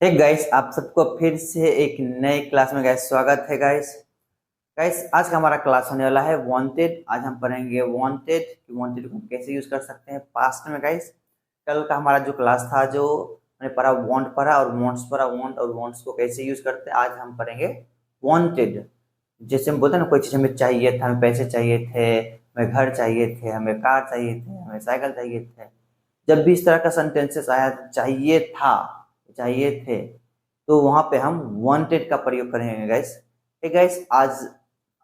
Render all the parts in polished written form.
Hey guys, आप सबको फिर से एक नए क्लास में गाइस स्वागत है गाइस। आज का हमारा क्लास होने वाला है वांटेड। आज हम पढ़ेंगे वांटेड कि वांटेड को हम कैसे यूज कर सकते हैं पास्ट में गाइस। कल का हमारा जो क्लास था जो हमने पढ़ा वांट पढ़ा और वांट्स पढ़ा, वांट और वांट्स को कैसे यूज करते हैं। आज हम पढ़ेंगे वांटेड। जैसे हम बोलते हैं ना, कोई चीज हमें चाहिए था, हमें पैसे चाहिए थे, हमें घर चाहिए थे, हमें कार चाहिए थे, हमें साइकिल चाहिए थे। जब भी इस तरह का सेंटेंसेस आया चाहिए था, चाहिए थे, तो वहां पे हम वांटेड का प्रयोग करेंगे गाइस। हे गाइस, आज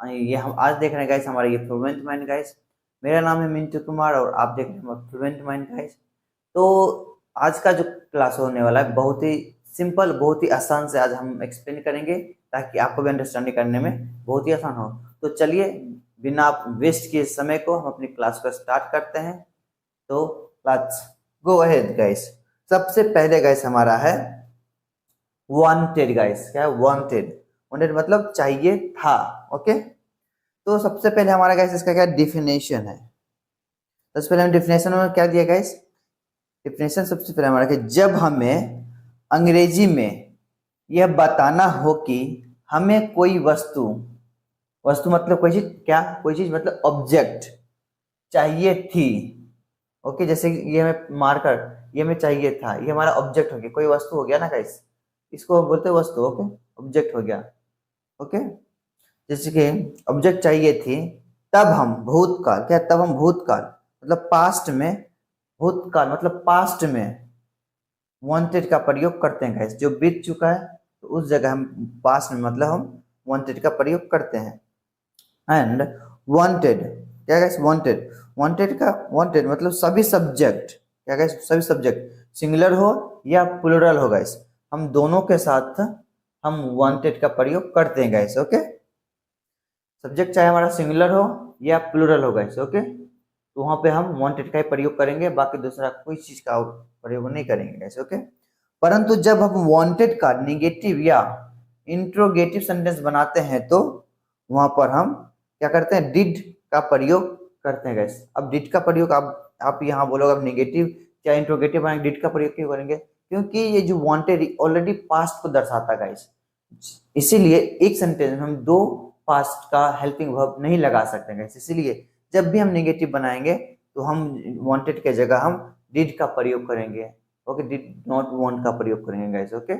देख रहे हैं गाइस हमारा ये फ्लुएंट माइंड गाइस। मेरा नाम है मिंटू कुमार और आप देख रहे हैं फ्लुएंट माइंड गाइस। तो आज का जो क्लास होने वाला है बहुत ही सिंपल, बहुत ही आसान से आज हम एक्सप्लेन करेंगे ताकि आपको भी अंडरस्टैंडिंग करने में बहुत ही आसान हो। तो चलिए, बिना वेस्ट किए समय को हम अपनी क्लास को स्टार्ट करते हैं। तो लेट्स गो अहेड गाइस। सबसे पहले गाइस हमारा है वांटेड गाइस। क्या है वांटेड? वांटेड मतलब चाहिए था। ओके, तो सबसे पहले हमारा गाइस इसका क्या डिफिनेशन है। सबसे पहले हम डिफिनेशन में क्या दिया गाइस? डिफिनेशन सबसे पहले हमारा कि जब हमें अंग्रेजी में यह बताना हो कि हमें कोई वस्तु, वस्तु मतलब कोई चीज, क्या कोई चीज मतलब ऑब्जेक्ट चाहिए थी। ओके, जैसे ये हमें मार्कर, ये हमें चाहिए था, ये हमारा ऑब्जेक्ट हो गया, कोई वस्तु हो गया ना गाइस, इसको बोलते हैं वस्तु। ओके, ऑब्जेक्ट हो गया। ओके, जैसे कि ऑब्जेक्ट चाहिए थी, तब हम भूतकाल, क्या तब हम भूतकाल मतलब पास्ट में, भूतकाल मतलब पास्ट में वांटेड का प्रयोग करते हैं गाइस। जो बीत चुका है तो उस जगह हम पास्ट में मतलब हम वांटेड का प्रयोग करते हैं। एंड वांटेड, क्या गाइस वांटेड, वांटेड का वांटेड मतलब सभी सब्जेक्ट, क्या गाइस सभी सब्जेक्ट सिंगुलर हो या प्लूरल हो गाइस, हम दोनों के साथ हम वांटेड का प्रयोग करते हैं गाइस। ओके, सब्जेक्ट चाहे हमारा सिंगुलर हो या प्लूरल हो गाइस। ओके, तो वहां पे हम वांटेड का ही प्रयोग करेंगे, बाकी दूसरा कोई चीज का प्रयोग नहीं करेंगे गाइस। ओके, परंतु जब हम वांटेड का निगेटिव या इंट्रोगेटिव सेंटेंस बनाते हैं तो वहां पर हम क्या करते हैं, डिड का प्रयोग करते हैं गाइस। अब डिड का प्रयोग आप यहाँ बोलोगे, अब निगेटिव या इंट्रोगेटिव बनाएंगे, डिड का प्रयोग क्यों करेंगे? क्योंकि ये जो वांटेड ऑलरेडी पास्ट को दर्शाता है गाइस, इसीलिए एक सेंटेंस में हम दो पास्ट का हेल्पिंग वर्ब नहीं लगा सकते गाइस। इसीलिए जब भी हम नेगेटिव बनाएंगे तो हम वांटेड के जगह हम डिड का प्रयोग करेंगे। ओके, डिड नॉट वांट का प्रयोग करेंगे गाइस। ओके,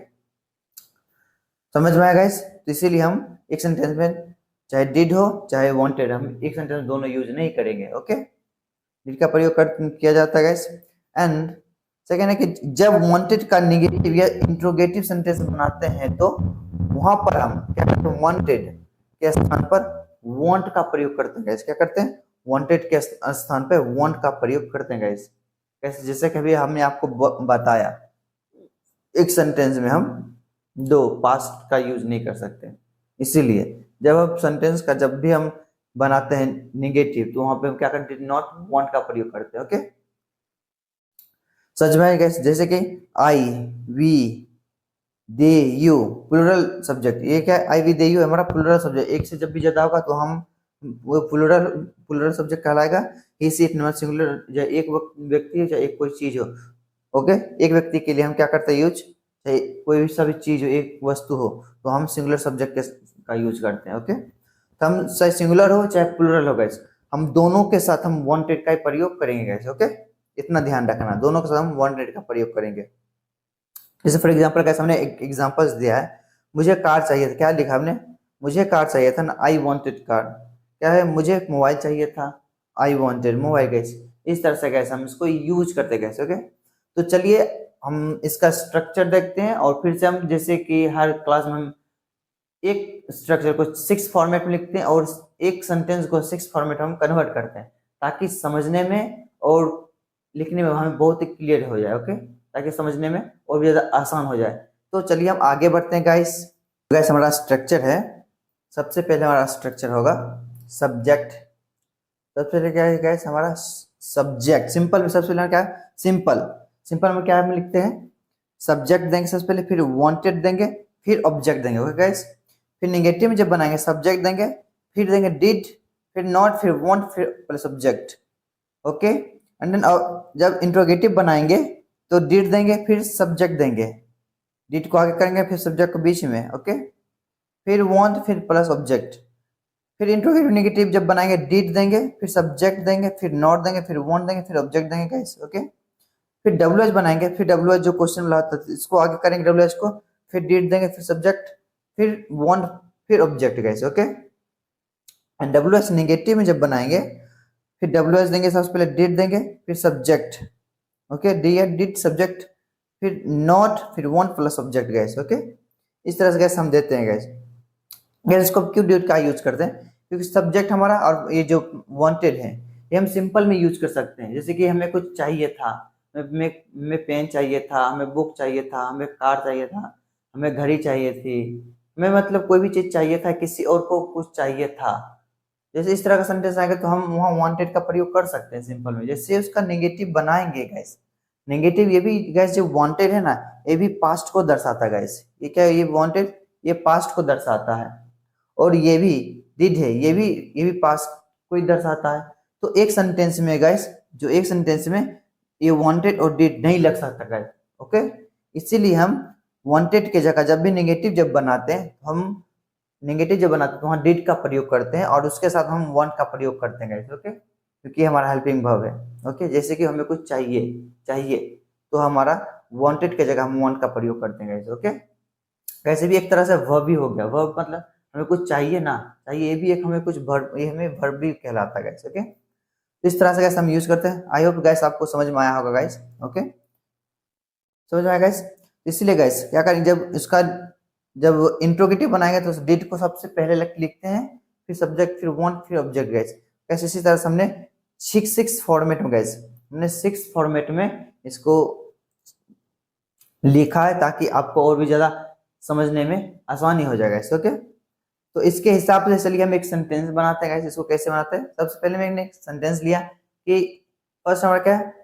समझ में आया गाइस? तो इसीलिए हम एक सेंटेंस में चाहे डिड हो चाहे वांटेड, हम एक सेंटेंस में दोनों यूज नहीं करेंगे। ओके, डिड का प्रयोग किया जाता है गाइस। एंड सेकेंड है कि जब वांटेड का निगेटिव या इंट्रोगेटिव सेंटेंस बनाते हैं तो वहां पर हम क्या करते हैं, वांटेड के स्थान पर वांट का प्रयोग करते हैं गाइस। क्या करते हैं? वांटेड के स्थान पर वांट का प्रयोग करते हैं गाइस। कैसे? जैसे कभी हमने आपको बताया, एक सेंटेंस में हम दो पास्ट का यूज नहीं कर सकते। इसीलिए जब हम सेंटेंस का जब भी हम बनाते हैं निगेटिव तो वहां पे हम क्या करते हैं, नॉट वांट का प्रयोग करते हैं। ओके, सच में कैसे? जैसे कि I, we, they, you plural subject, ये क्या है, आई वी दे यू हमारा प्लूरल सब्जेक्ट। एक से जब भी ज्यादा होगा तो हम वो प्लूरल प्लूरल सब्जेक्ट कहलाएगा। ही सी इट नॉट सिंगुलर, या एक व्यक्ति हो या एक कोई चीज हो। ओके, एक व्यक्ति के लिए हम क्या करते हैं यूज, चाहे कोई भी सभी चीज हो, एक वस्तु हो, तो हम सिंगुलर सब्जेक्ट का यूज करते हैं। ओके, तो हम चाहे सिंगुलर हो चाहे प्लूरल हो गाइस, हम दोनों के साथ हम वांटेड का प्रयोग करेंगे गाइस। ओके, इतना ध्यान रखना, दोनों के साथ हम वांटेड का प्रयोग करेंगे। जैसे फॉर एग्जाम्पल कैसे हमने एक एग्जाम्पल्स दिया है, मुझे कार चाहिए था, क्या लिखा हमने, मुझे कार चाहिए था ना, आई वांटेड कार। क्या है, मुझे मोबाइल चाहिए था, आई वांटेड मोबाइल गाइस। इस तरह से कैसे हम इसको यूज करते गए। ओके, तो चलिए हम इसका स्ट्रक्चर देखते हैं और फिर से हम जैसे कि हर क्लास में हम एक स्ट्रक्चर को 6 फॉर्मेट में लिखते हैं और एक सेंटेंस को 6 फॉर्मेट में हम कन्वर्ट करते हैं ताकि समझने में और लिखने में हमें बहुत ही क्लियर हो जाए। ओके, ताकि समझने में और भी ज्यादा आसान हो जाए। तो चलिए हम आगे बढ़ते हैं गाइस। गाइस हमारा स्ट्रक्चर है, सबसे पहले हमारा स्ट्रक्चर होगा सब्जेक्ट। सबसे पहले क्या है गाइस हमारा सब्जेक्ट। सिंपल में सबसे पहले क्या है, सिंपल। सिंपल में क्या हम लिखते हैं, सब्जेक्ट देंगे सबसे पहले, फिर वांटेड देंगे, फिर ऑब्जेक्ट देंगे। ओके गाइस, फिर नेगेटिव में जब बनाएंगे सब्जेक्ट देंगे, फिर देंगे डिड, फिर नॉट, फिर वांट, फिर पहले सब्जेक्ट। ओके, एंड देन जब इंट्रोगेटिव बनाएंगे तो डिड देंगे, फिर सब्जेक्ट देंगे, डिड को आगे करेंगे, फिर सब्जेक्ट को बीच में, ओके, फिर वांट, फिर प्लस ऑब्जेक्ट, फिर इंट्रोगेटिव नेगेटिव जब बनाएंगे डिड देंगे, फिर सब्जेक्ट देंगे, फिर नॉट देंगे, फिर वांट देंगे, फिर ऑब्जेक्ट देंगे गाइस, ओके। फिर डब्ल्यू एच बनाएंगे, फिर डब्ल्यू एच जो क्वेश्चन वाला था इसको आगे करेंगे डब्ल्यू एच को, फिर डिड देंगे, फिर सब्जेक्ट, फिर वांट, फिर object guys, okay. And W H negative में जब बनाएंगे, फिर डब्ल्यू एच देंगे, सबसे पहले डिड देंगे, फिर subject, okay, D Ed did subject, फिर नॉट, फिर want plus object guys, okay. इस तरह से गाइस हम देते हैं गाइस। गाइस इसको क्यों डिड का यूज करते हैं, क्योंकि सब्जेक्ट हमारा और ये जो वांटेड है ये हम सिंपल में यूज कर सकते हैं। जैसे कि हमें कुछ चाहिए था, हमें पेन चाहिए था, हमें बुक चाहिए था, हमें कार चाहिए था, हमें घड़ी चाहिए थी, हमें मतलब कोई भी चीज चाहिए था, किसी और को कुछ चाहिए था, जैसे इस तरह का सेंटेंस आएगा तो हम वहाँ वांटेड का प्रयोग कर सकते हैं सिंपल में। जैसे उसका नेगेटिव बनाएंगे गैस, नेगेटिव ये भी गैस जो वांटेड है ना ये भी पास्ट को दर्शाता है गैस। ये क्या है, ये वांटेड ये पास्ट को दर्शाता है, और ये भी डिड है ये भी पास्ट को ही दर्शाता है। तो एक सेंटेंस में गैस, जो एक सेंटेंस में ये वांटेड और डिड नहीं लग सकता गैस, ओके। इसीलिए हम वांटेड के जगह जब भी नेगेटिव जब बनाते हैं हम नेगेटिव जब बनाते हैं तो वहाँ डिड का प्रयोग करते हैं और उसके साथ हम वांट का प्रयोग करते हैं गाइस, ओके, क्योंकि हमारा हेल्पिंग वर्ब है, ओके। जैसे कि हमें कुछ चाहिए चाहिए तो हमारा वांटेड के जगह हम वांट का प्रयोग करते हैं गाइस, ओके। वैसे भी एक तरह से वर्ब ही हो गया, वर्ब मतलब हमें कुछ चाहिए ना, चाहिए ये भी एक हमें कुछ वर्ब, ये हमें वर्ब भी कहलाता है गाइस, ओके। तो इस तरह से गाइस हम यूज करते हैं। आई होप गाइस आपको समझ में आया होगा गाइस, ओके, समझ में आया गाइस। इसलिए गाइस क्या करेंगे, जब इसका जब इंट्रोगेटिव बनाएंगे तो उस डिड को सबसे पहले लिखते हैं, फिर सब्जेक्ट, फिर वांट, फिर ऑब्जेक्ट गाइस। कैसे, इसी तरह से हमने सिक्स फॉर्मेट में गाइस, हमने 6 फॉर्मेट में इसको लिखा है ताकि आपको और भी ज्यादा समझने में आसानी हो जाएगा गाइस, ओके। तो इसके हिसाब से चलिए हम एक सेंटेंस बनाते हैं गाइस। इसको कैसे बनाते हैं, सबसे पहले मैंने एक सेंटेंस लिया कि फर्स्ट हमारा क्या है,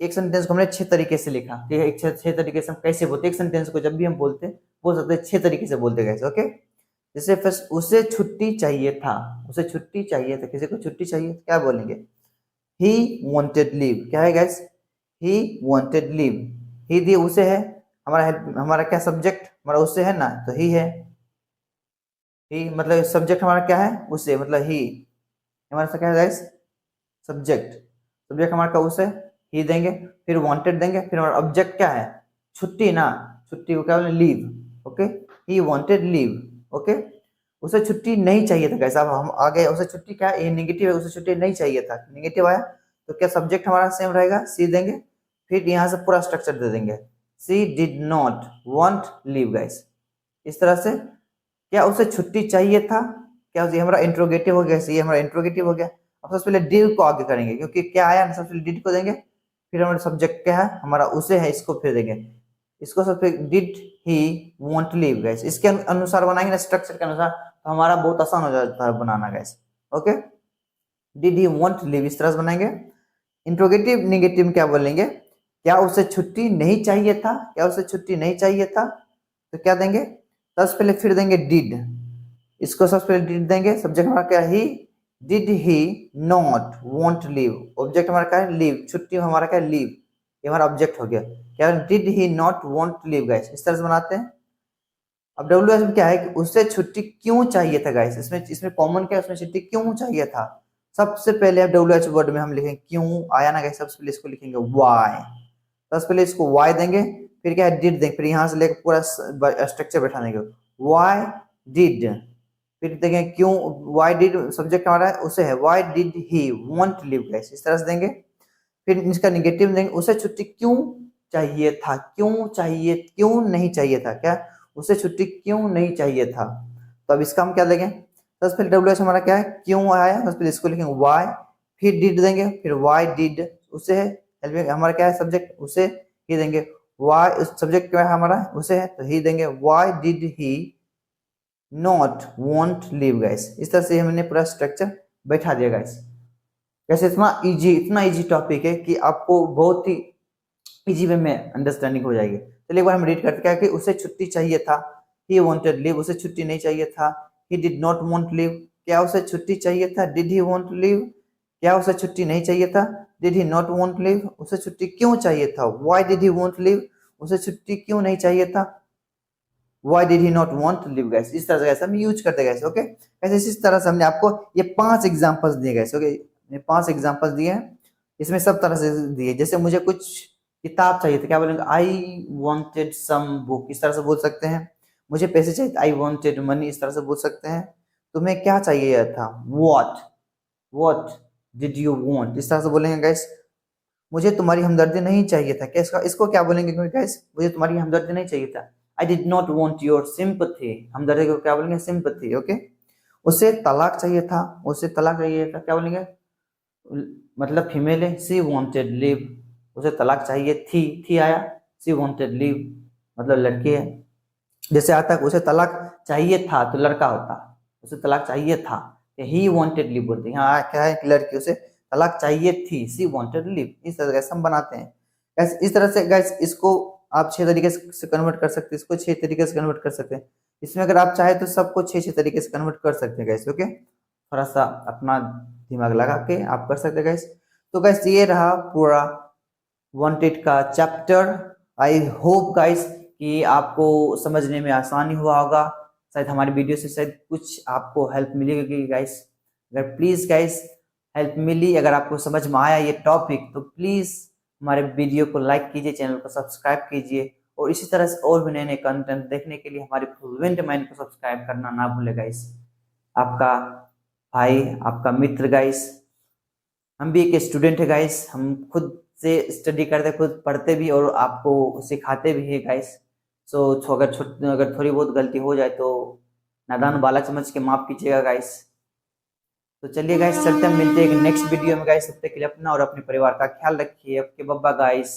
एक सेंटेंस को हमने 6 तरीके से लिखा, ठीक है। एक 6 तरीके से हम कैसे बोलते हैं एक सेंटेंस को, जब भी हम बोलते हैं बोल सकते हैं 6 तरीके से बोलते हैं, ओके। जैसे फर्स्ट, उसे छुट्टी चाहिए था, उसे छुट्टी चाहिए था, किसी को छुट्टी चाहिए तो क्या बोलेंगे, ही वांटेड लीव। क्या है गाइस, ही वांटेड लीव। ही दी उसे है, हमारा क्या सब्जेक्ट हमारा उसे है ना, तो ही है, ही मतलब सब्जेक्ट हमारा क्या है उसे, मतलब ही हमारा सा क्या है गाइस, सब्जेक्ट, सब्जेक्ट हमारा का उसे ही देंगे, फिर वांटेड देंगे, फिर हमारा ऑब्जेक्ट क्या है, छुट्टी ना, छुट्टी को क्या बोले, leave, okay. He wanted leave, okay. उसे छुट्टी नहीं चाहिए था गाइस। अब हम आ गए, उसे छुट्टी क्या है, ये नेगेटिव है, उसे छुट्टी नहीं चाहिए था, नेगेटिव आया तो क्या सब्जेक्ट हमारा सेम रहेगा, सी देंगे, फिर यहाँ से पूरा स्ट्रक्चर दे देंगे, she did not want leave guys. इस तरह से क्या उसे छुट्टी चाहिए था, क्या ये हमारा इंट्रोगेटिव हो गया, ये हमारा इंट्रोगेटिव हो गया। अब सबसे पहले डिड को आगे करेंगे क्योंकि क्या आया ना, सबसे पहले डिड को देंगे, फिर हमारा सब्जेक्ट क्या है हमारा उसे है, इसको फिर देंगे, इसको सबसे did he want leave guys. इसके अनुसार बनाएंगे ना, स्ट्रक्चर के अनुसार, तो हमारा बहुत आसान हो जाता है बनाना guys, okay. Did he want leave इस तरह से बनाएंगे। इंट्रोगेटिव नेगेटिव में क्या बोलेंगे, क्या उसे छुट्टी नहीं चाहिए था, क्या उसे छुट्टी नहीं चाहिए था, तो क्या देंगे, सबसे पहले फिर देंगे डिड, इसको सबसे पहले डिड देंगे, सब्जेक्ट हमारा क्या है he, did he not want leave, object हमारा क्या है लीव, छुट्टी हमारा क्या है लीव, ये हमारा ऑब्जेक्ट हो गया। क्या did he not want leave guys, इस तरह से बनाते हैं। अब डब्ल्यू एच में क्या है कि उसे छुट्टी क्यों चाहिए था गाइस, इसमें कॉमन क्या है, उसमें छुट्टी क्यों चाहिए था। सबसे पहले अब डब्ल्यू एच वर्ड में हम लिखेंगे क्यों आया ना गाइस, सबसे पहले इसको लिखेंगे वाई, सबसे पहले इसको वाई देंगे, फिर क्या है डिड देंगे, फिर यहाँ से लेकर पूरा स्ट्रक्चर बैठा देंगे, वाई डिड, फिर देखें क्यों, वाई डिड सब्जेक्ट हमारा है उसे है, why did he want leave guys, इस तरह से देंगे। फिर इसका निगेटिव देंगे, उसे छुट्टी क्यों चाहिए था, क्यों चाहिए, क्यों नहीं चाहिए था, क्या उसे छुट्टी क्यों नहीं चाहिए था। तो अब इसका हम क्या देंगे, सबसे पहले डब्ल्यू एच हमारा क्या है क्यों आया, सबसे पहले इसको लिखेंगे वाई, फिर डिड देंगे, फिर वाई डिड उसे है, हमारा क्या है सब्जेक्ट उसे ही देंगे, वाई उस सब्जेक्ट क्या है हमारा उसे है तो ही देंगे, why did he not want leave guys. इस तरह से हमने पूरा स्ट्रक्चर बैठा दिया गाइस। कैसे, इतना इजी टॉपिक है कि आपको बहुत ही इजी वे में अंडरस्टैंडिंग हो जाएगी। चलिए एक बार हम रीड करते क्या कि उसे छुट्टी चाहिए था, ही वांटेड लीव, उसे छुट्टी नहीं चाहिए था, he did not want leave, क्या उसे छुट्टी चाहिए था, डिड ही वांट लीव, क्या उसे छुट्टी नहीं चाहिए था, did he not want leave, उसे छुट्टी क्यों चाहिए था, why did he want leave, उसे छुट्टी क्यों नहीं चाहिए था, why did he not want to leave guys, इस तरह से गाइस हम यूज करते गाइस। ओके गाइस, इस तरह से हमने आपको ये 5 एग्जांपल्स दिए गाइस। ओके, ये 5 एग्जांपल्स दिए हैं, इसमें सब तरह से दिए। जैसे मुझे कुछ किताब चाहिए था, क्या बोलेंगे, आई वांटेड सम बुक, इस तरह से बोल सकते हैं। मुझे पैसे चाहिए, आई वांटेड मनी, इस तरह से बोल सकते हैं। तुम्हें क्या चाहिए था, व्हाट डिड यू वांट, इस तरह से बोलेंगे गाइस। मुझे तुम्हारी हमदर्दी नहीं चाहिए था, क्या इसका इसको क्या बोलेंगे गाइस, मुझे तुम्हारी हमदर्दी नहीं चाहिए था, I did not want your sympathy, हमदर्दी को क्या बोलेंगे, सिंपैथी। ओके, उसे तलाक चाहिए था, उसे तलाक चाहिए था, क्या बोलेंगे, मतलब फीमेल है, सी वांटेड लीव, उसे तलाक चाहिए थी आया, सी वांटेड लीव मतलब लड़की है। जैसे आता है उसे तलाक चाहिए था तो लड़का होता, उसे तलाक चाहिए था, ही वांटेड लीव बोलते हैं। यहाँ क्या है कि लड़की, उसे तलाक चाहिए थी, सी वांटेड लीव, इस तरह से हम बनाते हैं गैस। इस तरह से गैस इसको आप 6 तरीके से कन्वर्ट कर सकते हैं, इसको 6 तरीके से कन्वर्ट कर सकते हैं। इसमें अगर आप चाहे तो सबको 6 तरीके से कन्वर्ट कर सकते हैं गैस। ओके, थोड़ा सा अपना दिमाग लगा के आप कर सकते हैं गैस। तो गैस ये रहा पूरा वांटेड का चैप्टर। आई होप गाइस कि आपको समझने में आसानी हुआ होगा, शायद हमारी वीडियो से शायद कुछ आपको हेल्प मिलेगी गाइस। अगर प्लीज गाइस हेल्प मिली, अगर आपको समझ में आया ये टॉपिक, तो प्लीज हमारे वीडियो को लाइक कीजिए, चैनल को सब्सक्राइब कीजिए, और इसी तरह से और भी नए नए कंटेंट देखने के लिए हमारे फ्लुएंट माइंड को सब्सक्राइब करना ना भूले गाइस। आपका भाई, आपका मित्र गाइस। हम भी एक स्टूडेंट है गाइस, हम खुद से स्टडी करते, खुद पढ़ते भी और आपको सिखाते भी है गाइस। सो अगर थोड़ी बहुत गलती हो जाए तो नादान बालक समझ के माफ कीजिएगा गाइस। तो चलिए गाइस, चलते हैं, मिलते हैं एक नेक्स्ट वीडियो में गाइस। तब तक के लिए अपना और अपने परिवार का ख्याल रखिए। Okay, bye bye guys.